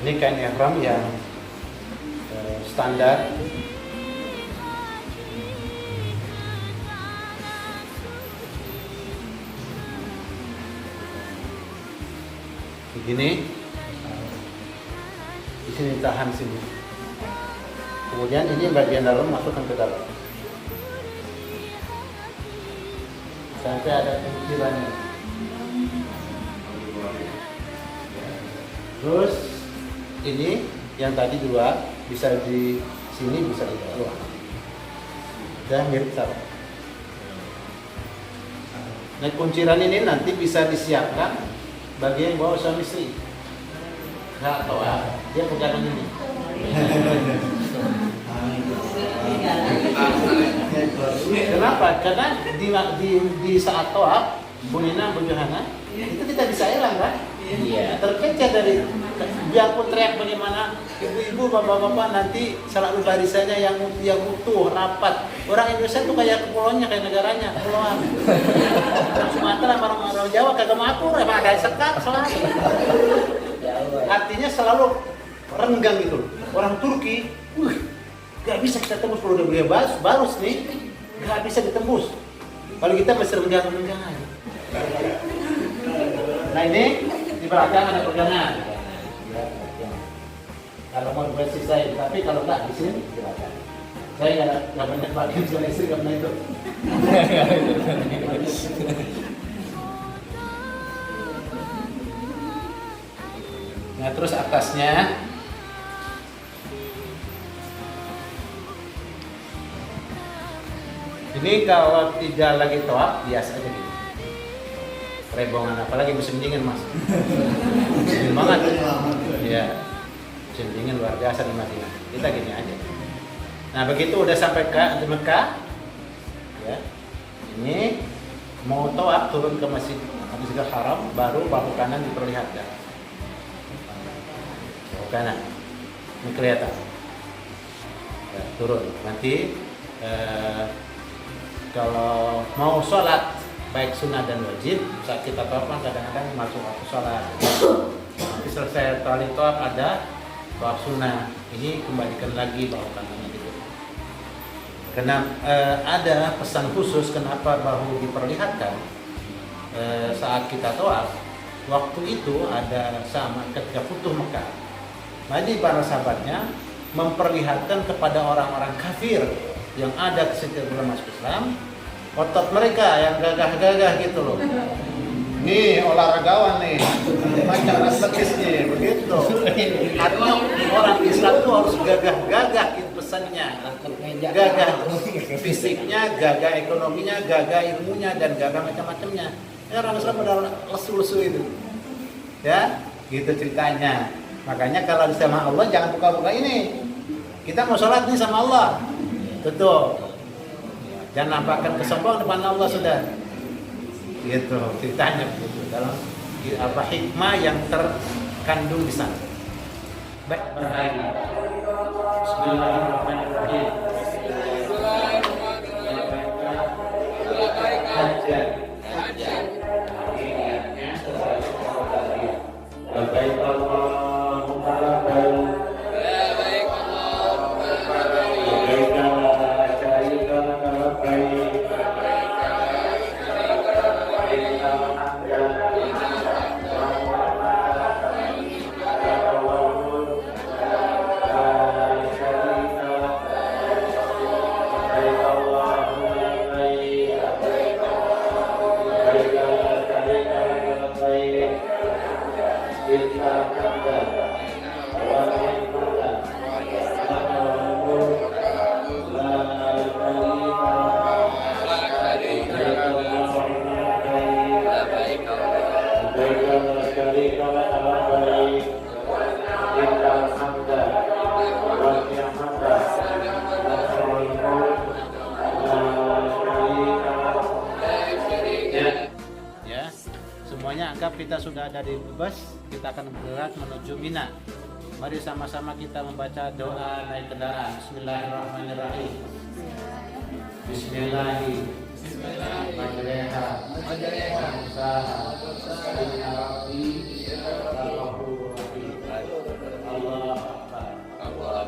Ini kain ihram yang standar. Begini. Di sini tahan sini. Kemudian ini bagian dalam masukkan ke dalam. Sampai ada kuncirannya. Terus ini yang tadi dua bisa di sini bisa di luar. Dan mirip sama. Nah kunciran ini nanti bisa disiapkan bagi yang bawa suami istri. Nggak tahu dia pegangan ini. Kenapa? Karena di saat toab bunyinya Johanna itu kita bisa hilang kan? Iya. Terkejar dari biarpun teriak bagaimana ibu-ibu bapak-bapak nanti selalu barisannya yang utuh rapat. Orang Indonesia tuh kayak kepulauannya kayak negaranya kepulauan. Orang Sumatera orang Jawa kagak matur emang ada sekat selalu. Artinya selalu renggang gitu. Orang Turki, gak bisa kita tembus kalau udah beliau barus nih, gak bisa ditembus. Kalau kita masih renggang aja. Nah ini di belakang ada pegangan. Kalau mau buat sisa, tapi kalau nggak di sini silakan. Saya nggak banyak pakai suami istri karena itu. Nah terus atasnya ini kalau tidak lagi toab biasa aja gitu. Rebongan apalagi musim dingin mas. Dingin banget. Iya. Musim dingin luar biasa di Madinah. Kita gini aja. Nah begitu udah sampai ke Mekah, ya. Ini mau toab turun ke Masjidil Haram, baru bahu kanan diperlihatkan. Bahu kanan, ini kelihatan. Ya, turun. Nanti kalau mau sholat baik sunnah dan wajib, saat kita toab kadang-kadang masuk waktu sholat. Nanti selesai tali toab ada toab sunnah, ini kembalikan lagi bahu kanannya gitu. Karena ada pesan khusus kenapa bahu diperlihatkan saat kita toab. Waktu itu ada sama ketika Futuh Mekah. Jadi para sahabatnya memperlihatkan kepada orang-orang kafir yang ada di situ belum masuk Islam, otot mereka yang gagah-gagah gitu loh. Nih olahragawan nih, macam atletis nih, begitu. Artinya orang Islam tuh harus gagah-gagah gitu pesannya. Gagah fisiknya, gagah ekonominya, gagah ilmunya, dan gagah macam-macamnya. Ya, orang Islam udah lesu-lesu itu. Ya, gitu ceritanya. Makanya kalau sama Allah jangan buka-buka ini. Kita mau sholat nih sama Allah. Betul. Jangan nampakkan kesombongan depan Allah sudah. Gitu ceritanya begitu dalam apa hikmah yang terkandung di sana. Baik, berhari. Bismillahirrahmanirrahim. Hajar. Baik Allahumma labbaik. Semuanya anggap kita sudah ada di bus, kita akan bergerak menuju Mina. Mari sama-sama kita membaca doa naik kendaraan. Bismillahirrahmanirrahim. Bismillahirrahmanirrahim.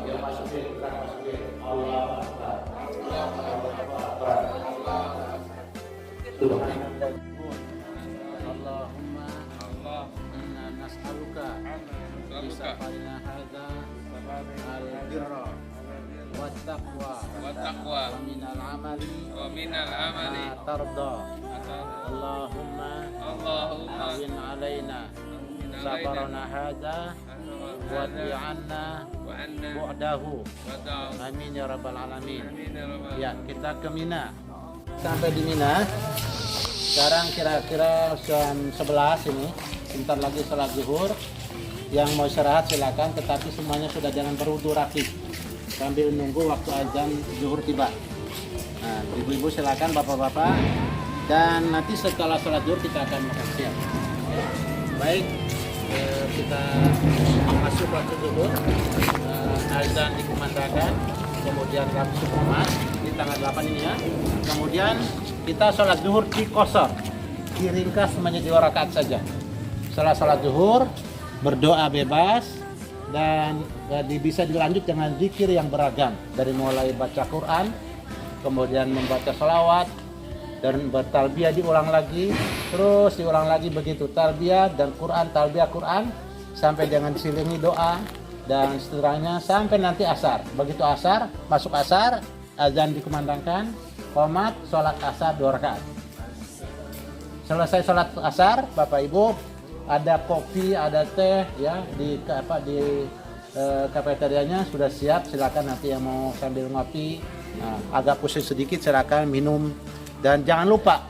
Ya masukin, kita masukin. Allah Akbar. Allah Akbar. Allahumma inna nas'aluka bisafarina hadza al-birra wattaqwa wa minal amali ma tarda. Allahumma awin alaina sabarana hadza wa ti'anna bu'dahu. Amin ya rabbal alamin. Ya, kita ke Mina. Sampai di Mina. Sekarang kira-kira jam 11 ini. Sebentar lagi salat zuhur. Yang mau istirahat silakan, tetapi semuanya sudah jangan berwudu rapi sambil nunggu waktu azan zuhur tiba. Nah, ibu-ibu silakan, bapak-bapak, dan nanti setelah salat zuhur kita akan makan siang. Baik, kita masuk waktu zuhur, azan dikumandangkan, kemudian langsung qomat di tanggal 8 ini ya. Kemudian kita salat zuhur di qashar, diringkas menjadi 2 rakaat saja. Setelah salat zuhur berdoa bebas dan bisa dilanjut dengan zikir yang beragam, dari mulai baca Quran, kemudian membaca sholawat dan bertalbiyah diulang lagi, terus diulang lagi begitu, talbiyah dan Quran, talbiyah Quran sampai dengan diselingi doa dan seterusnya sampai nanti asar. Begitu asar, masuk asar, azan dikumandangkan, qomat, sholat asar 2 rakaat. Selesai sholat asar, Bapak Ibu, ada kopi, ada teh ya di kafeterianya sudah siap. Silakan nanti yang mau sambil ngopi, agak pusing sedikit silakan minum, dan jangan lupa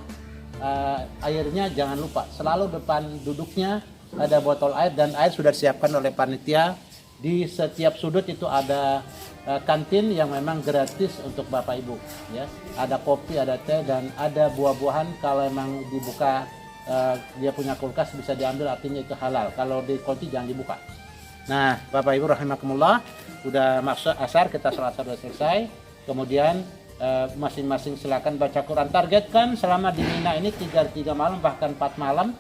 airnya jangan lupa. Selalu depan duduknya ada botol air, dan air sudah disiapkan oleh panitia. Di setiap sudut itu ada kantin yang memang gratis untuk Bapak Ibu ya. Ada kopi, ada teh, dan ada buah-buahan. Kalau memang dibuka dia punya kulkas bisa diambil, artinya itu halal. Kalau dikunci jangan dibuka. Nah, Bapak Ibu rahimakumullah, udah masuk asar, kita sholat sudah selesai. Kemudian masing-masing silakan baca Quran. Targetkan selama di Mina ini 3 malam, bahkan 4 malam,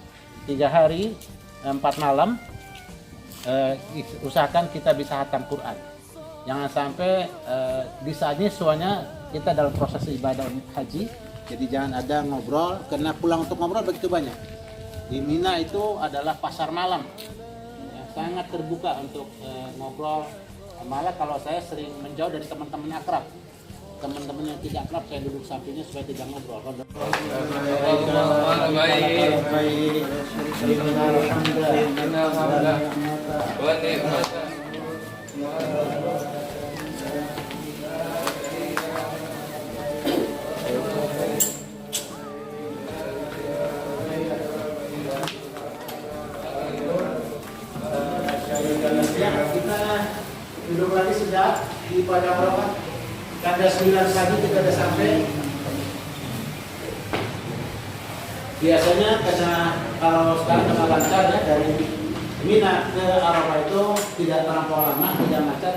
3 hari 4 malam. Usahakan kita bisa hatam Quran. Jangan sampai di saat ini semuanya kita dalam proses ibadah haji. Jadi jangan ada ngobrol, karena pulang untuk ngobrol begitu banyak. Di Mina itu adalah pasar malam, ya, sangat terbuka untuk ngobrol. Malah kalau saya sering menjauh dari teman-teman akrab, teman-teman yang tidak akrab saya duduk sampingnya supaya tidak ngobrol. Kita duduk lagi sedap di padang Arafah. Kandas 9 pagi kita sudah sampai. Biasanya karena kalau sekarang dengan lancar ya, dari Mina ke Arafah itu tidak terlampau lama, tidak macet.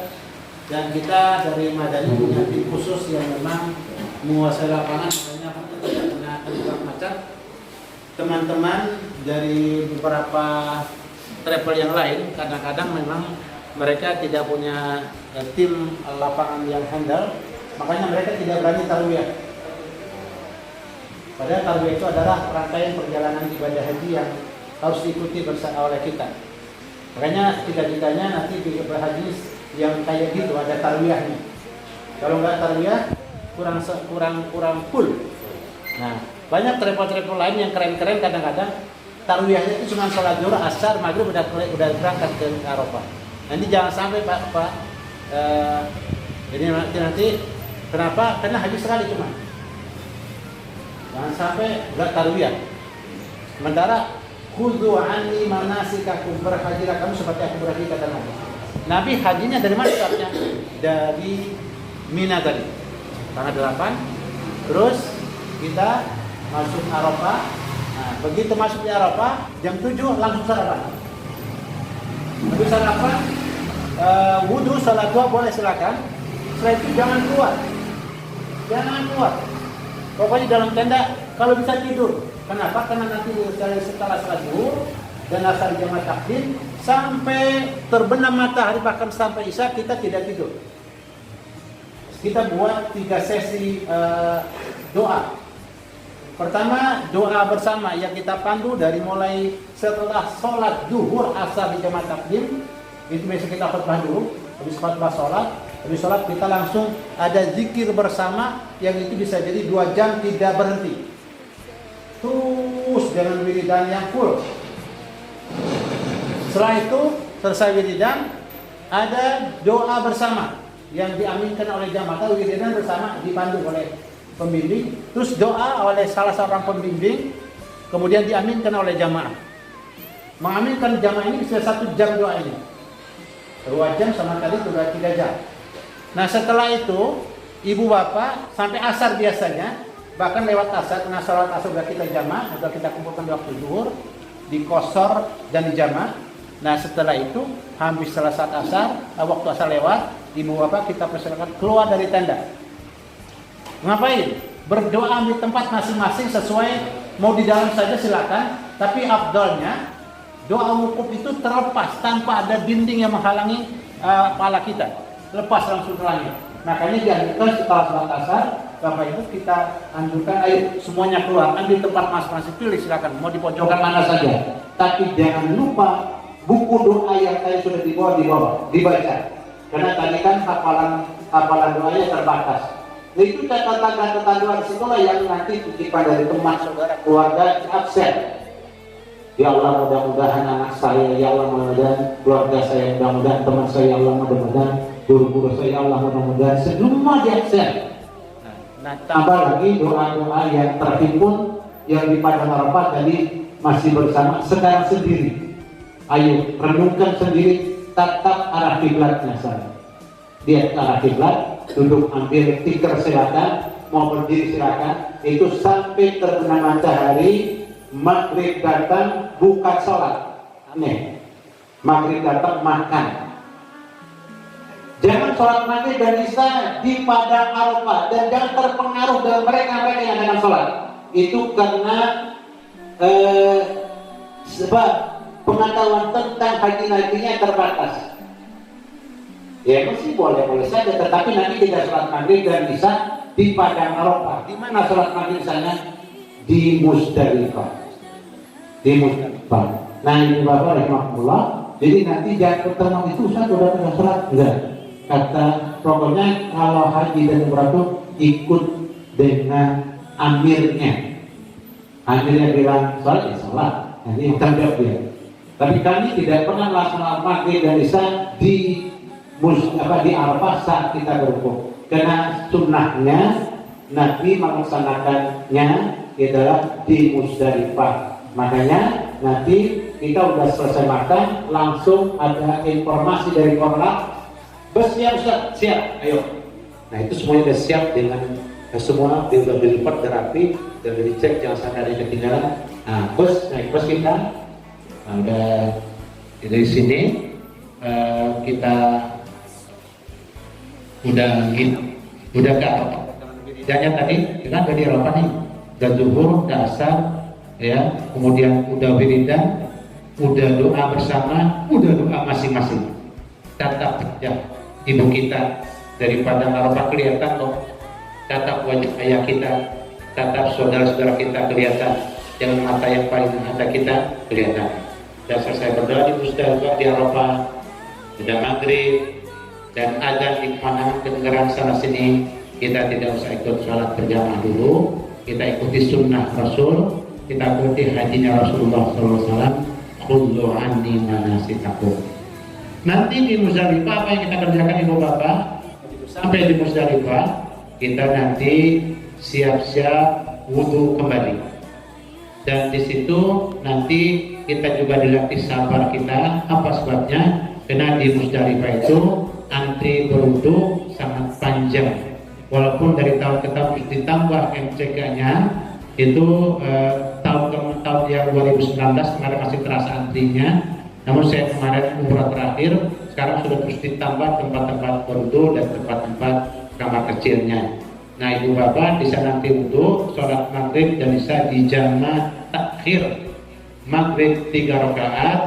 Dan kita dari Madani punya tim khusus yang memang menguasai lapangan, makanya tidak pernah terjebak macet. Teman-teman dari beberapa travel yang lain kadang-kadang memang mereka tidak punya tim lapangan yang handal, makanya mereka tidak berani tarwiyah. Padahal tarwiyah itu adalah rangkaian perjalanan ibadah haji yang harus diikuti bersama oleh kita. Makanya cita-citanya nanti di haji yang kayak gitu ada tarwiyahnya. Kalau nggak tarwiyah kurang full. Nah, banyak travel lain yang keren-keren kadang-kadang tarwiyahnya itu cuma sholat zuhur, asar, maghrib udah berangkat ke Arafah. Nanti jangan sampai Pak. Jadi nanti kenapa? Karena haji sekali cuma. Jangan sampai nggak tarwiyah. Sementara khudhu anni manasikakum, berhajilah kamu seperti aku berhaji, kata Nabi. Nabi hajinya dari mana saatnya? Dari Mina tadi, tanggal 8. Terus kita masuk Arafah. Nah, begitu masuk di Arafah, jam 7 langsung sarapan. Habis sarapan, wudhu, salat dua boleh silakan. Setelah itu jangan keluar. Pokoknya dalam tenda, kalau bisa tidur. Kenapa? Karena nanti setelah salat zuhur dan asar jamaah takdim sampai terbenam matahari, bahkan sampai isya kita tidak tidur. Kita buat 3 sesi doa. Pertama, doa bersama yang kita pandu dari mulai setelah sholat zuhur asar di jamaah takdim. Itu biasa kita khutbah dulu, habis khutbah sholat. Habis sholat kita langsung ada zikir bersama yang itu bisa jadi 2 jam tidak berhenti. Terus dengan wiridan yang full. Setelah itu selesai wiridan, ada doa bersama yang diaminkan oleh jamaah. Wiridan bersama dipandu oleh pembimbing, terus doa oleh salah seorang pembimbing, kemudian diaminkan oleh jamaah. Mengaminkan jamaah ini bisa 1 jam doa ini, 2 jam sama kali sudah 3 jam. Nah setelah itu ibu bapak sampai asar biasanya, bahkan lewat asar, karena sholat asar sudah kita jamaah, sudah kita kumpulkan di waktu zuhur, di qashar dan di jamaah. Nah setelah itu habis salat asar, waktu asar lewat, ibu bapak kita persilakan keluar dari tenda. Ngapain? Berdoa di tempat masing-masing sesuai, mau di dalam saja silakan, tapi afdalnya doa wukuf itu terlepas tanpa ada dinding yang menghalangi kepala kita, lepas langsung ke langit. Makanya dianjurkan setelah sholat asar, Bapak Ibu kita anjurkan ayo semuanya keluar, ambil tempat masing-masing, pilih silakan, mau di pojokan mana saja. Tapi jangan lupa buku doa yang tadi sudah dibaca. Karena tadi kan hafalan doanya terbatas. Nah, itu catatan doa di situlah yang nanti titipan dari teman, saudara, keluarga absen. Ya Allah, mudah-mudahan anak saya, ya Allah, mudah-mudahan keluarga saya, mudah-mudahan teman saya, ya Allah, mudah-mudahan guru-guru saya, ya Allah, mudah-mudahan semua diaksen. Nah, tambah lagi doa-doa yang terhimpun yang di Padang Arafah tadi masih bersama, sekarang sendiri. Ayo renungkan sendiri, tatap arah kiblatnya saya. Lihat arah kiblat, duduk ambil tikar silakan, mau berdiri silakan. Itu sampai terbenam matahari. Maghrib datang bukan sholat, aneh. Maghrib datang makan. Jangan sholat maghrib dan isya di Padang Arafah, dan jangan terpengaruh dengan mereka yang akan sholat. Itu karena sebab pengetahuan tentang haji nabinya terbatas. Ya masih boleh saja, tetapi nanti tidak sholat maghrib dan isya di Padang Arafah. Di mana sholat maghrib sana? Di Musdalifah. Di Musdalifah. Nah ini Bapak rahimahullah, jadi nanti jangan pertemuan itu Ustaz udah tidak sholat, enggak. Kata pokoknya kalau haji dan umrah itu ikut dengan amirnya. Amirnya bilang sholat ya sholat, nanti yang tanggung dia. Tapi kami tidak pernah melaksanakan maghrib dan isya di Arafah saat kita berwukuf. Karena sunnahnya Nabi melaksanakannya adalah di Musdalifah. Makanya nanti kita udah selesai makan, langsung ada informasi dari korlap, bersiap Ustaz, siap, ayo. Nah itu semuanya sudah siap dengan semua sudah dilipat terapi dan dicek jangan sampai ada yang ketinggalan. Nah naik bus kita, nah, udah dari sini kita udah ke Arafah. Jangan tadi kita dari Arafah nih, udah zuhur, udah asar. Ya, kemudian udah wiridan, udah doa bersama, udah doa masing-masing. Tatap ya, ibu kita dari Padang Arafah kelihatan loh. Tatap wajah ayah kita, tatap saudara-saudara kita kelihatan. Yang mata yang paling ada kita kelihatan. Dan selesai berdoa di Musdalifah di Arafah, sudah maghrib dan azan di mana kedengaran sana sini, kita tidak usah ikut sholat berjamaah dulu. Kita ikuti sunnah Rasul. Kita ikuti hajinya Rasulullah SAW. Khudhu anni manasikakum. Nanti di Musdalifah apa yang kita kerjakan ibu bapak? Sampai di Musdalifah kita nanti siap-siap wudhu kembali. Dan di situ nanti kita juga dilatih sabar kita. Apa sebabnya? Karena di Musdalifah itu antri berwudhu sangat panjang. Walaupun dari tahun ke tahun ditambah MCK-nya itu tahun yang 2019 kemarin masih terasa antrinya, namun saya kemarin umrah terakhir sekarang sudah terus ditambah tempat-tempat berwudu dan tempat-tempat kamar kecilnya. Nah ibu bapak bisa nanti wudu, sholat maghrib dan isya di jamaah takhir maghrib 3 rakaat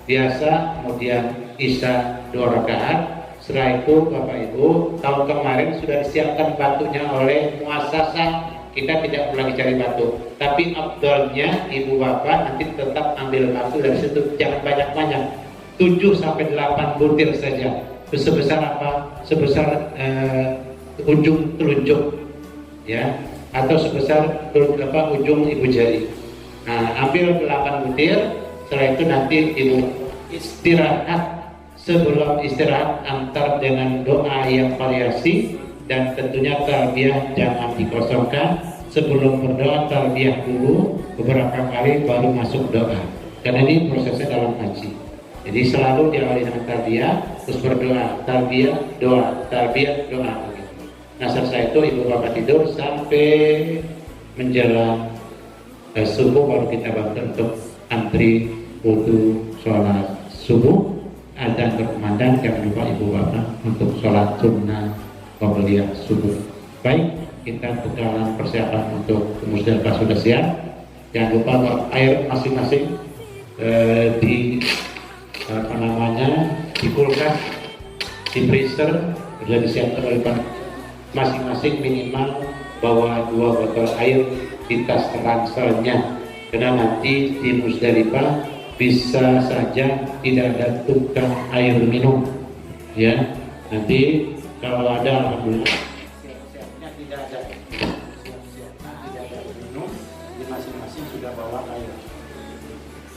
biasa, kemudian isya 2 rakaat. Setelah itu Bapak Ibu, tahun kemarin sudah disiapkan batunya oleh muasasah, kita tidak perlu lagi cari batu. Tapi afdalnya Ibu Bapak nanti tetap ambil batu dari situ, jangan banyak-banyak, 7 sampai 8 butir saja. Sebesar apa? Sebesar ujung telunjuk, ya, atau sebesar ujung ibu jari. Nah, ambil 8 butir. Setelah itu nanti Ibu istirahat. Sebelum istirahat antar dengan doa yang variasi, dan tentunya tarbiyah jangan dikosongkan. Sebelum berdoa tarbiyah dulu beberapa kali baru masuk doa, karena ini prosesnya dalam haji. Jadi selalu diawali dengan tarbiyah, terus berdoa, tarbiyah, doa, tarbiyah, doa begitu. Nah selesai itu Ibu Bapak tidur sampai menjelang subuh, baru kita bangun untuk antri wudu sholat subuh. Adzan berkumandang, jangan lupa Ibu Bapak untuk sholat sunnah qabliyah subuh. Baik, kita dalam persiapan untuk Musdalifah sudah siap. Jangan lupa air masing-masing di di kulkas, di freezer sudah disiapkan oleh masing-masing, minimal bawa 2 botol air di tas ranselnya, karena nanti di Musdalifah bisa saja tidak ada tukang air minum, ya. Nanti kalau ada, alhamdulillah, siap-siapnya tidak ada air minum, di masing-masing sudah bawa air.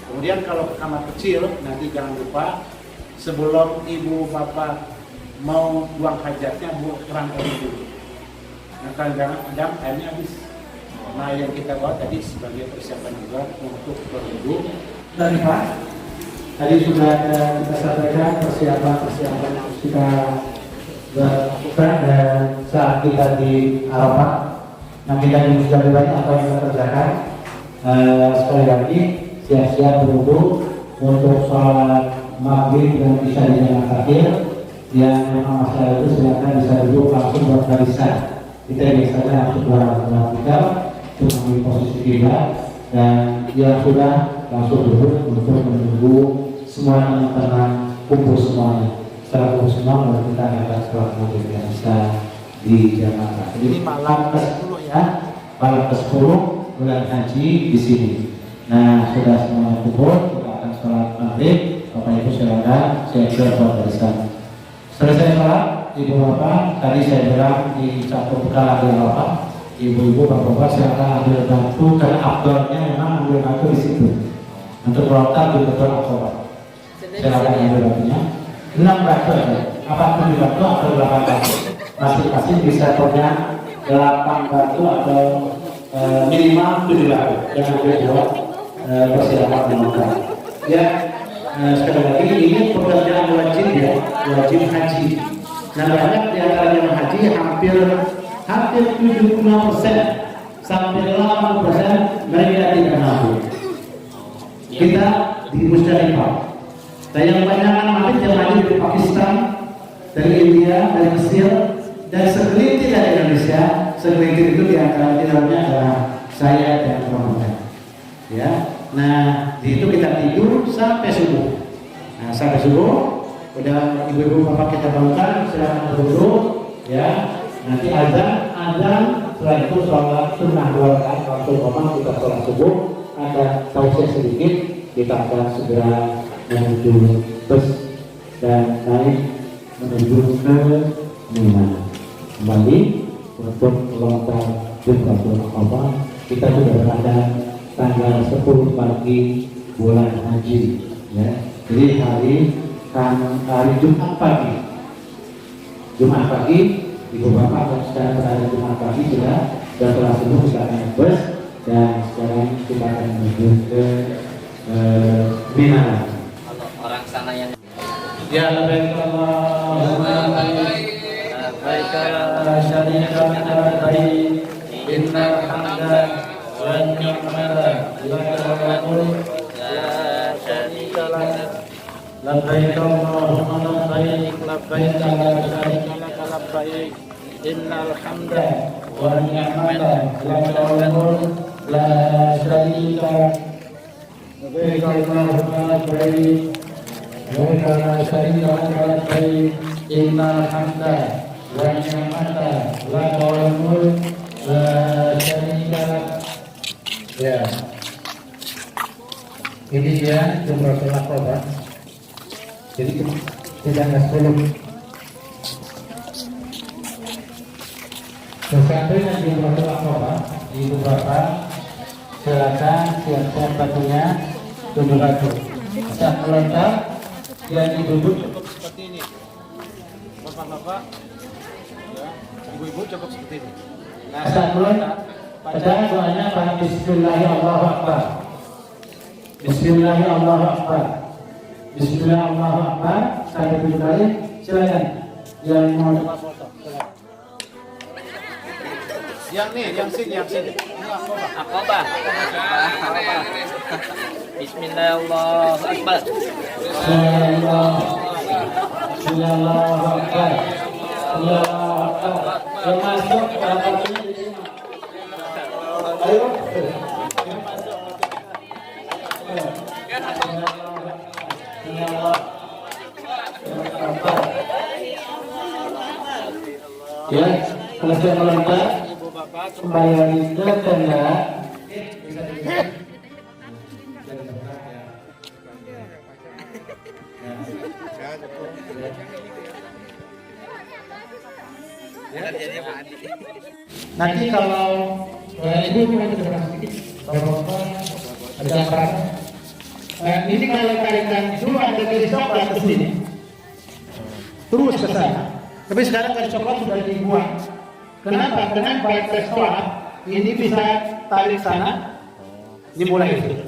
Kemudian kalau ke kamar kecil, nanti jangan lupa sebelum Ibu Bapak mau buang hajatnya, kurang air dulu. Nah kadang-kadang airnya habis. Nah yang kita bawa tadi sebagai persiapan juga untuk berwudu. Dan Pak, tadi sudah kita sampaikan persiapan yang harus kita lakukan dan saat kita di Arafah, nah kita di Musdalifah apa yang kita kerjakan. Sekali lagi siap-siap berwudu untuk sholat maghrib dan isya di jamaah akhir. Yang memang masalah itu silakan bisa duduk langsung buat barisan. Kita biasanya langsung berangkat kita untuk mengambil posisi kita, dan yang sudah langsung duduk untuk menunggu semuanya tenang, kumpul semuanya. Setelah kumpul semua, baru kita akan sholat maghrib yang bisa di Jakarta. Jadi malam ke-10 ya, malam ke-10 bulan haji di sini. Nah sudah semuanya kumpul, kita akan sholat maghrib. Bapak Ibu silakan siap-siap buat barisan. Selesai sholat, Ibu Bapak, tadi saya bilang di satu bekal lagi Arafah. Ibu-ibu, bapak-bapak silakan ambil batu, karena abdolnya memang ambil batu di situ. Untuk melontar di betul Arafah. Silakan ambil batunya. 6 batu aja. Apa 7 batu atau 8 batu? Masing-masing bisa punya 8 batu atau minimal 7 batu. Jangan buat persilakan melontar. Ya, sekali lagi ini pekerjaan wajib ya, wajib haji. Nah banyak di antara jemaah haji hampir 75% sampai 80% mereka tidak mampu. Kita di Musdalifah. Dan yang banyak mati jemaah haji dari Pakistan, dari India, dari Mesir, dan segelintir dari Indonesia. Segelintir itu di antara adalah saya dan teman-teman. Ya, nah di itu kita tidur sampai subuh. Nah sampai subuh, udah ibu-ibu bapak kita bangunkan, silakan berwudu, ya. Nanti azan, setelah itu sholat sunnah 2 rakaat. Kalau memang kita sholat subuh, ada tausiah sedikit, kita akan segera menuju bus dan naik menuju ke Mina. Kembali untuk melontar Jumratul Aqabah, kita sudah pada tanggal 10 pagi bulan haji, ya. Jadi hari Jumat pagi. Jumat pagi, Ibu Bapak dan sekarang berada Jumat pagi sudah telah subuh kita akan bus, dan sekarang kita akan menuju ke Mina. Kalau orang sana yang Ya labbaik Allahumma labbaik la syarika laka labbaik innal hamda wan ni'mata laka wal mulk la syarika laka labbaik Allahumma labbaik labbaik la syarika laka labbaik innal hamda wan ni'mata laka wal mulk la syarika لبيك اللهم لبيك لبيك لا شريك لك لبيك إن الحمد والنعمة لك والملك لا شريك لك. Ya, ini dia Jumratul Aqabah. Jadi tidak 10. Sesampainya Jumratul Aqabah, Ibu Bapak silakan siap-siap batunya 700. Saat melontar yang duduk Seperti ini. Bapak-bapak, ya, ibu-ibu cukup seperti ini. Nah, saat melontar pada doanya pada Bismillahirrahmanirrahim. Bismillahirrahmanirrahim. Bismillahirrahmanirrahim. Sampai 7 kali. Silakan yang mau foto. yang sini. Aqabah. Bismillahirrahmanirrahim. Bismillahirrahmanirrahim. Yang masuk ayo. Ya, selesai melontar, kembali lagi ke tenda. Nanti kalau ibu nanti ke belakang sedikit, bapak ada peran. Ini kalau tarikan dulu ada garis coklat ke sini, terus ke sana. Tapi sekarang garis coklat sudah dibuang. Kenapa? Karena baik restoran ini bisa tarik sana, ini mulai ke sini.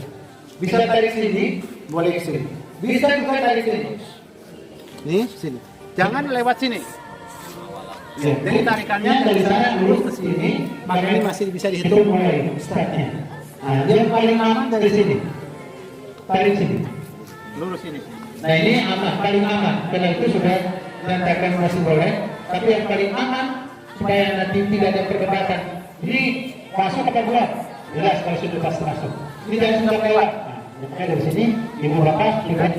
Bisa tarik sini, boleh ke sini. Bisa juga tarik sini. Nih, sini. Jangan lewat sini. Ya, jadi tarikannya dari sana lurus ke sini, maka ini masih bisa dihitung mulai startnya. Nah, yang paling aman dari sini, tarik sini. Lurus sini. Nah ini aman, paling aman. Karena itu sudah dinyatakan masih boleh. Tapi yang paling aman supaya nanti tidak ada perdebatan. Ini masuk apa keluar? Jelas kalau sudah pasti masuk. Ini jangan sudah lewat. Nah, makanya dari sini ibu bapak juga.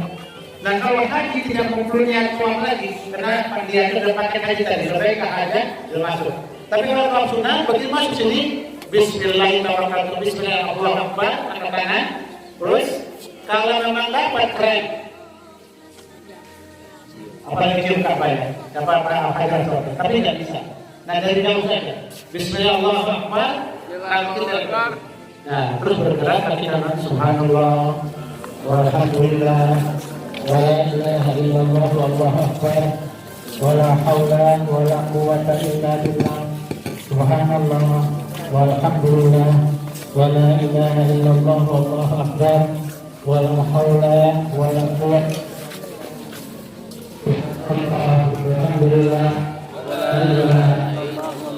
Nah kalau haji tidak mempunyai keluar lagi, karena dia sudah pakai haji tadi, lebih baik aja dia masuk. Tapi kalau sunnah, begitu masuk sini, Bismillahirrahmanirrahim, Bismillahirrahmanirrahim, angkat tangan, terus kalau memang dapat keren, apalagi cium kapal ya, kapal hajar sobat, tapi tidak bisa. Nah dari jauh saja, Bismillahirrahmanirrahim, kalau kita nah terus bergerak kaki kanan, Subhanallah, walhamdulillah. ولا إله إلا الله والله أكبر ولا حول ولا قوة إلا بالله سبحان الله والحمد لله ولا إله إلا الله والله أكبر ولا حول ولا قوة الحمد لله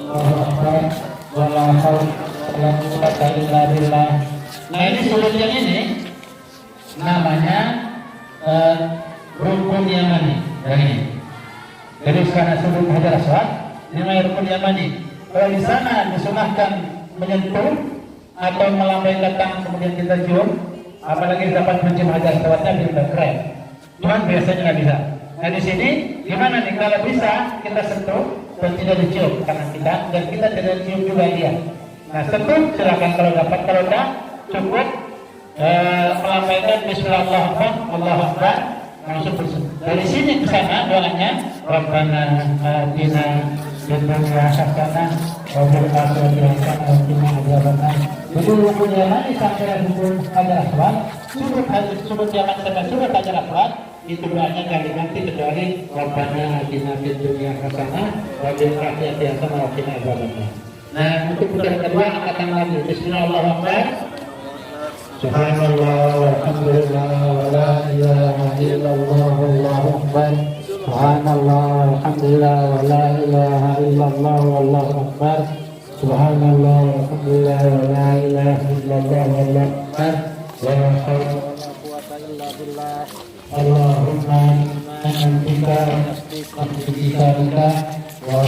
الله أكبر ولا حول ولا قوة إلا بالله. Nah ini solusinya ini namanya rukun Yamani. Jadi karena sebelum Hajar Aswad ini namanya rukun Yamani. Kalau di sana disunahkan menyentuh atau melambaikan tangan kemudian kita cium, apalagi dapat mencium Hajar Aswadnya sudah keren. Cuman biasanya nggak bisa. Nah di sini gimana nih kalau bisa kita sentuh dan tidak dicium karena kita dan kita tidak cium juga dia. Nah sentuh silakan kalau dapat, kalau tidak cukup melambaikan Bismillahirrahmanirrahim, Allahu Akbar, langsung dari sini ke sana doanya Rabbana atina fid dunya hasanah wa fil akhirati hasanah wa qina adzabannar. Jadi rukun Yamani sampai rukun Hajar Aswad, surut Yaman sampai surut Hajar Aswad itu doanya nggak diganti kecuali Rabbana atina fid dunya hasanah wa fil akhirati hasanah wa qina adzabannar. Nah untuk putaran kedua angkatan lagi Bismillahirrahmanirrahim. Subhanallah walhamdulillah wa la ilaha illallah wallahu akbar. Subhanallah walhamdulillah wa la ilaha illallah wallahu akbar. Subhanallah walhamdulillah wa la ilaha illallah wallahu akbar. La haula wa la quwwata illa billah. Allahumma antika bikitabika wa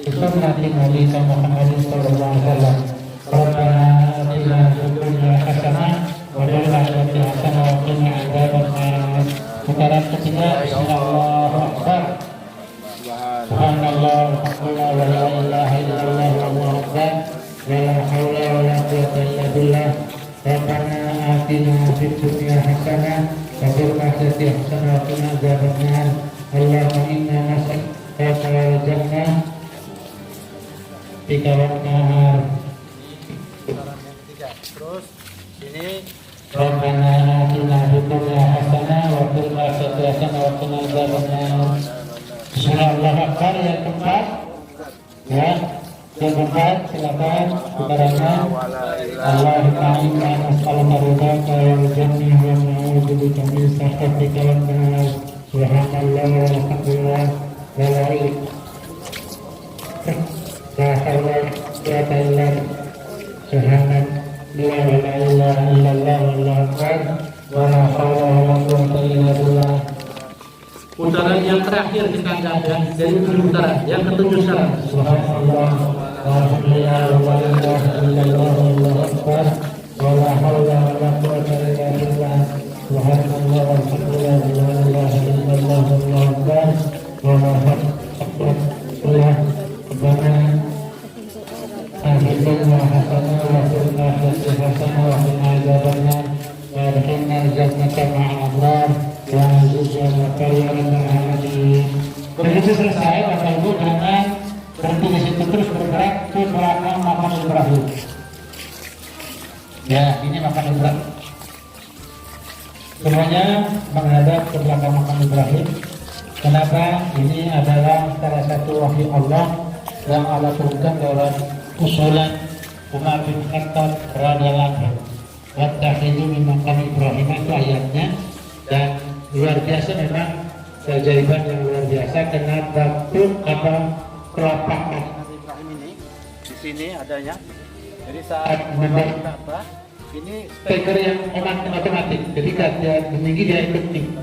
sunnati nabiyika Muhammadin sallallahu alaihi wasallam. Rabbana atina fid dunya hasanah wa fil haula wala quwwata illa billah. Rabbana atina fid dunya hasanah wa fil akhirati hasanah wa qina adzabannar. Allahumma inna nas'aluka al-jannah bika wan nar. Terus ini Rabbana atina fid dunya hasanah wa fil akhirati hasanah wa qina adzabannar. Bismillah akbar yang keempat. Ya, yang keempat silakan putaranya. Allahumma inna nas'aluka ridhaka wal jannah wa na'udzubika min sakhatika wan nar. Subhanallah walhamdulillah wa la ilaha illallah. Subhanallah wa la ilaha illallah wallahu akbar wa la haula wa la quwwata illa billah. Putaran yang terakhir kita angkat dari putaran yang ketujuh syarat. Subhanallah walhamdulillah wa la ilaha illallah wallahu akbar wa la haula wa la quwwata illa billah. Subhanallah walhamdulillah wa la ilaha illallah wallahu akbar wa la haula wa la Begitu selesai, Bapak Ibu jangan berhenti di situ, terus bergerak ke belakang makam Ibrahim. Ya, ini makam Ibrahim. Semuanya menghadap ke belakang makam Ibrahim. Kenapa? Ini adalah salah satu wahyu Allah yang Allah turunkan dalam usulan Umar bin Khattab radhiyallahu anhu. Wattakhidhu min maqam Ibrahim, itu ayatnya, dan luar biasa memang keajaiban yang luar biasa. Kenapa pun apa telapak Nabi Ibrahim ini di sini adanya. Jadi saat membangun Ka'bah ini speaker yang otomatis, ketika dia meninggi dia ikut tinggi.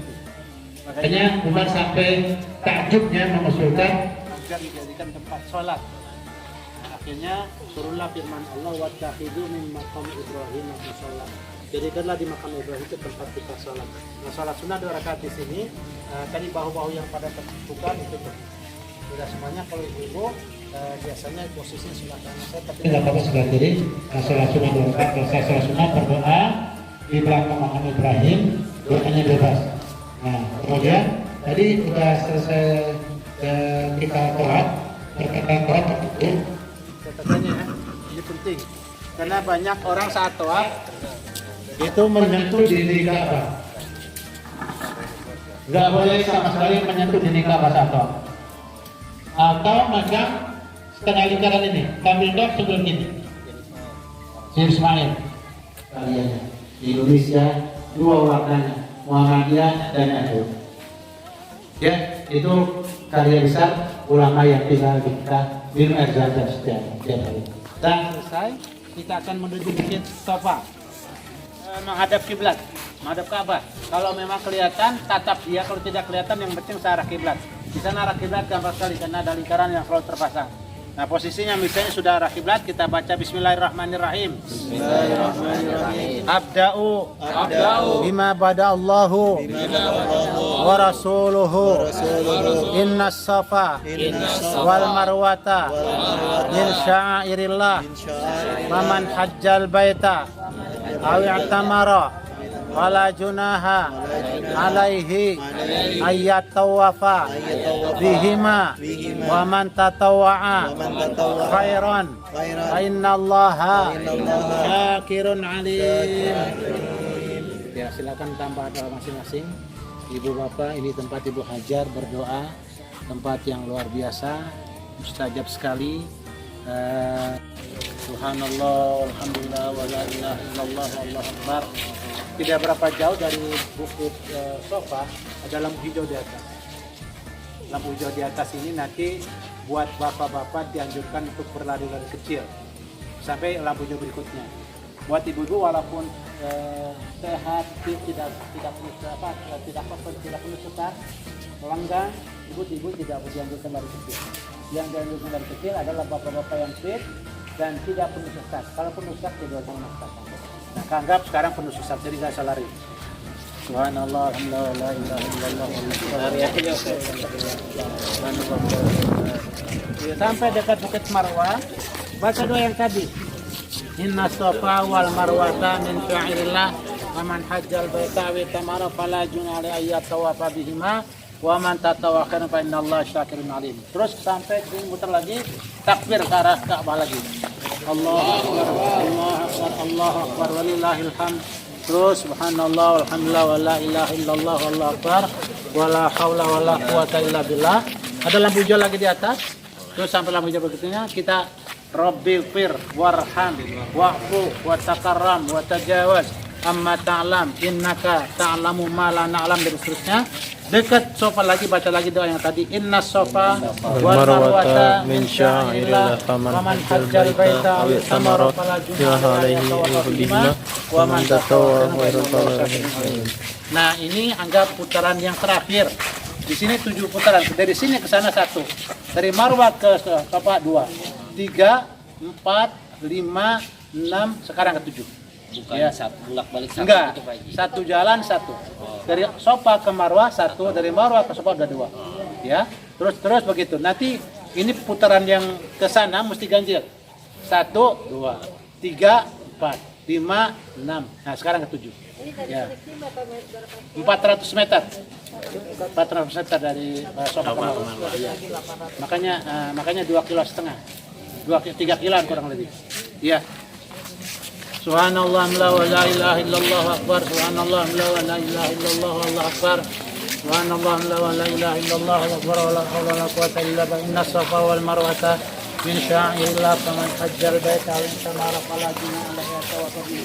Makanya Umar sampai takjubnya mengusulkan agar dijadikan tempat sholat. Nah, akhirnya turunlah firman Allah, wattakhidhu min maqam Ibrahim musholla. Jadikanlah di makam Ibrahim itu tempat kita sholat. Nah, sholat sunnah 2 rakaat di sini. Tadi bahu-bahu yang pada terbuka itu sudah semuanya. Kalau ibu biasanya posisinya sebelah kanan saya, tapi tidak apa sebelah kiri. Sholat sunnah 2 rakaat, selesai sholat sunnah berdoa di belakang makam Ibrahim, doanya bebas. Nah, kemudian tadi sudah selesai kita sholat, perkataan sholat itu catatannya ini penting karena banyak orang saat tawaf itu menyentuh dinding Ka'bah. nggak boleh sama sekali menyentuh dinding Ka'bah saat tawaf. Atau macam setengah lingkaran ini, kambing dok sebelum ini. Si Ismail kalian di Indonesia 2 warnanya, Muhammadiyah dan NU. Ya, itu karya besar ulama yang tinggal di kita minum air zam-zam setiap hari. Dan selesai kita akan menuju Bukit Safa, menghadap kiblat, menghadap Ka'bah. Kalau memang kelihatan tatap dia, kalau tidak kelihatan yang penting searah kiblat. Di sana arah kiblat gampang sekali karena ada lingkaran yang selalu terpasang. Nah, posisinya misalnya sudah arah kiblat, kita baca Bismillahirrahmanirrahim. Abda'u bima bada'allahu wa rasuluhu inna safa wal marwata min sya'airillah wa man hajjal baita aw i'tamara wala junaha alaihi ayat tawafa bihima wa man tatawwa'a khairan fa innallaha syakirun alim. Ya, silakan tambah doa masing-masing. Ibu bapak, ini tempat Ibu Hajar berdoa, tempat yang luar biasa, mustajab sekali. Subhanallah, alhamdulillah, wa la ilaha illallah, wallahu akbar. Tidak berapa jauh dari Bukit Safa ada lampu hijau di atas. Lampu hijau di atas ini nanti buat bapak-bapak dianjurkan untuk berlari-lari kecil sampai lampu hijau berikutnya. Buat ibu-ibu walaupun sehat, tidak perlu sesat, melenggang, ibu-ibu tidak dianjurkan lari kecil. Yang dianjurkan lari kecil adalah bapak-bapak yang fit dan tidak penuh sesat. Kalau penuh sesat, tidak usah memaksakan. Nah, anggap sekarang penuh sesat, jadi nggak usah lari. Subhanallah, alhamdulillah, la ilaha illallah, sampai dekat Bukit Marwah, baca doa yang tadi. Inna safa wal marwata min syairillah wa man hajjal baita wa tamara fala junah alaihi ayatawafa bihima wa man tatawakkan fa innallaha syakirun alim. Terus sampai sini muter lagi, takbir ke arah Ka'bah lagi. Allahu akbar, Allahu akbar, Allahu akbar, walillahil hamd. Terus subhanallah walhamdulillah wa la ilaha illallah wallahu akbar wa la haula wa la quwata illa billah. Ada lampu hijau lagi di atas. Terus sampai lampu hijau berikutnya kita Rabbi fir warham wa'fu wa takarram wa tajawaz amma ta'lam innaka ta'lamu ma la na'lam dan seterusnya. Dekat sofa lagi baca lagi doa yang tadi inna sofa wal marwata min syairillah wa man hajjal baita aw tamara fala junaha alaihi wa man tatawwara. Nah, ini anggap putaran yang terakhir. Di sini 7 putaran, dari sini ke sana 1. Dari Marwah ke Safa 2, 3, 4, 5, 6, sekarang ke 7. Bukan Ya. bolak balik satu Enggak, gitu, Pak Haji. satu jalan 1. Dari Safa ke Marwah 1, dari Marwah ke Safa udah 2. Ya, terus begitu. Nanti ini putaran yang ke sana mesti ganjil. 1, 2, 3, 4, 5, 6. Nah, sekarang ke 7. Ya. 400 meter. 400 meter dari Safa ke Marwah. Ya. Makanya 2,5 kilo. 3 kiloan kurang lebih. Ya. Subhanallah wa la ilaha illallah akbar. Subhanallah wa la ilaha illallah wallahu akbar. Subhanallah wa la ilaha illallah akbar wa la haula wa la quwwata illa billah. Inna safa wal marwata min syairillah faman hajjal baita aw tamara fala junaha alaihi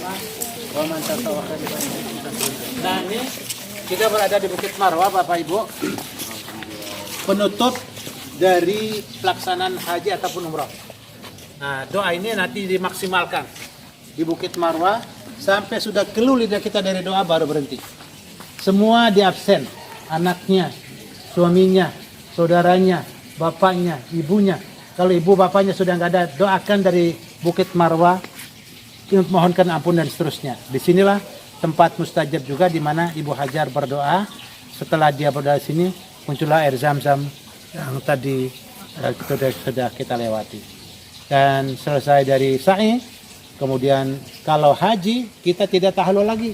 wa man tatawakhala. Nah, ini kita berada di Bukit Marwah Bapak Ibu. Penutup dari pelaksanaan haji ataupun umrah. Nah, doa ini nanti dimaksimalkan di Bukit Marwah sampai sudah keluh lidah kita dari doa baru berhenti. Semua di absen, anaknya, suaminya, saudaranya, bapaknya, ibunya. Kalau ibu bapaknya sudah nggak ada, doakan dari Bukit Marwah, mohonkan ampun dan seterusnya. Disinilah tempat mustajab juga di mana Ibu Hajar berdoa. Setelah dia berdoa di sini, muncullah air zam-zam yang tadi sudah kita lewati. Dan selesai dari sa'i, kemudian kalau haji kita tidak tahlul lagi.